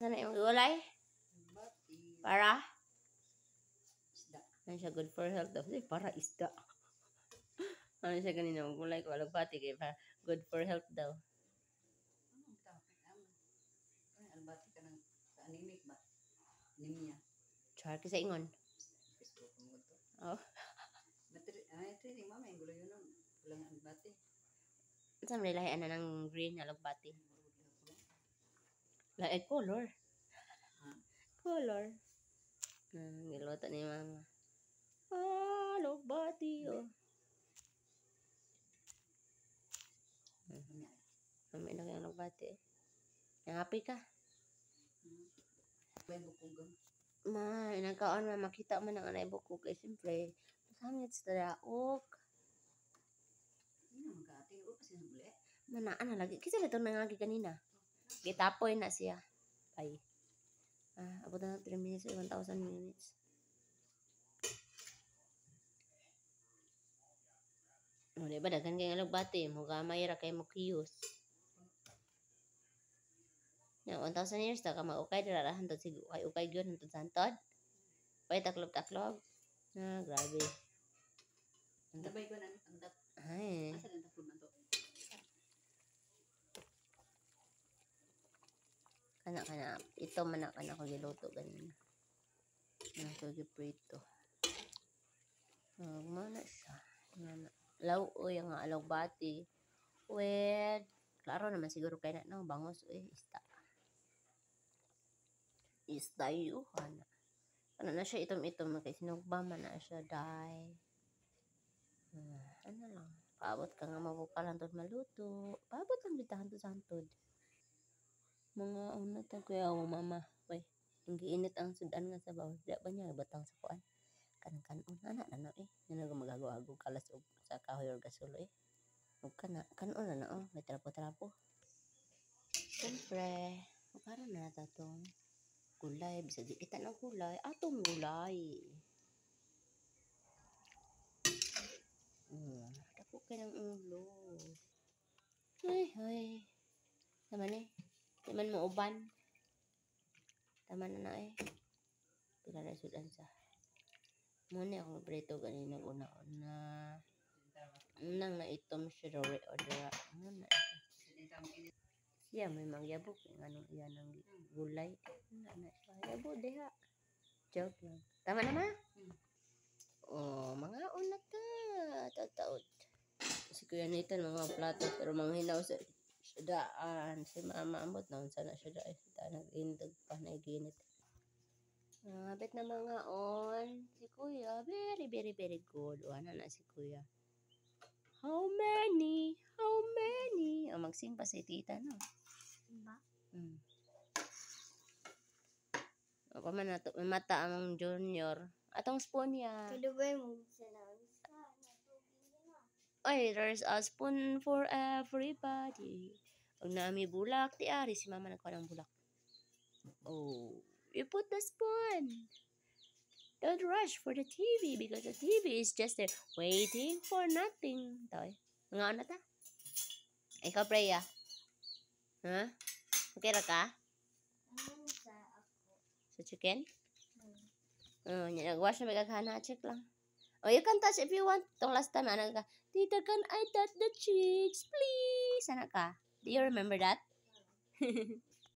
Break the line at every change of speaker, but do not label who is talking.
Sana yung gulay?
Bati.
Para?
Isda.
Ano siya, good for health daw. Para isda. Ano siya kanina, ang gulay ko, alagbati kay para good for health daw.
Anong topic? Albati ka ng sa anemic ba? Anemia.
Char kasi ingon.
Facebook mo to.
Oh.
Training mama yung gulo yun nun. Walang albati.
Saan mo nilahian na ng green alagbati? Lahat color. Color. Niluto ni mama. Alagbati oh. Mamay na kayong alagbati eh. Happy ka?
May bukugang.
Nagkaon na makita man ang anay bukog eh. Siyempre, masangit sa daok.
Ano mag-aating? O kasi nabuli?
Manaan na lagi. Kasi ito nangagi kanina. Gitapoy na siya. Bye. Abot na 3 minutes, 1,000 minutes. Diba, daghan kayong alagbati. Mugamay ra kayo mo kiyos. Na 1,000 years ta ka mag-ukay dira ra hantod sig ukay gyud hantod sa hantod. Pay taklob-taklob. Grabe.
Sabay ko na ang dat.
Ay.
Asa lang taklob man to?
Kana ito man kana ko giluto ganina. Ko giprito. Mana siya. Lauoy ang alagbati. With klaro naman siguro kay na no bangos isda. Isda yuhan. Ano na siya itom-itom kay sinugba man na siya dai. Ano lang. Paabot ka nga mabukal hantod maluto. Paabot lang bitahan to sa hantod. Mga una ta kuya o mama. Uy, ang giinit ang sudan nga sabaw. Di ba niya batang sa kuan? Kanon ana na eh. Nga magagawa-agog kalas og sa kahoy or gasulo eh. Ug kanon na oh, may trapo-trapo. Siyempre, para na tatong gulay, bisag di kita ng gulay, atong gulay. Dako kay ng ulo. Ay. Naman eh. Di man mo uban. Tama na eh. Pila na sudan sa. Muna akong prito ganina una-una. Unang na itom siya daw o dira. Muna siya may mangyabok ng anong iyan ng gulay. Na siya. Yabo deha. Joke lang. Tama na ma? Mga una ka. Tataot. Si Kuya Nathan mga plato pero mga hinaw sa daan. Si mama amot na unsa na siya daan. Nag-indag pa na iginit. Habit na mga on. Si Kuya, very, very, very good. Wala na si Kuya. How many? Magsing pa si tita, no?
Diba?
Ako man na may mata ang junior. Atong spoon ya.
Kadugay mo sa naon sa
Ay, there's a spoon for everybody. Pag nami bulak, ti ari si mama nagkuha ng bulak. Oh, you put the spoon. Don't rush for the TV because the TV is just there waiting for nothing. Toy. Nga na ta? Ikaw, Preya? Ha? Okay ra ka?
Ano sa ako?
Sa chicken? Nag-wash na may kaghana. Check lang. Oh, you can touch if you want. Itong last time, ano ka? Tita, can I touch the cheeks, please? Sana ka? Do you remember that?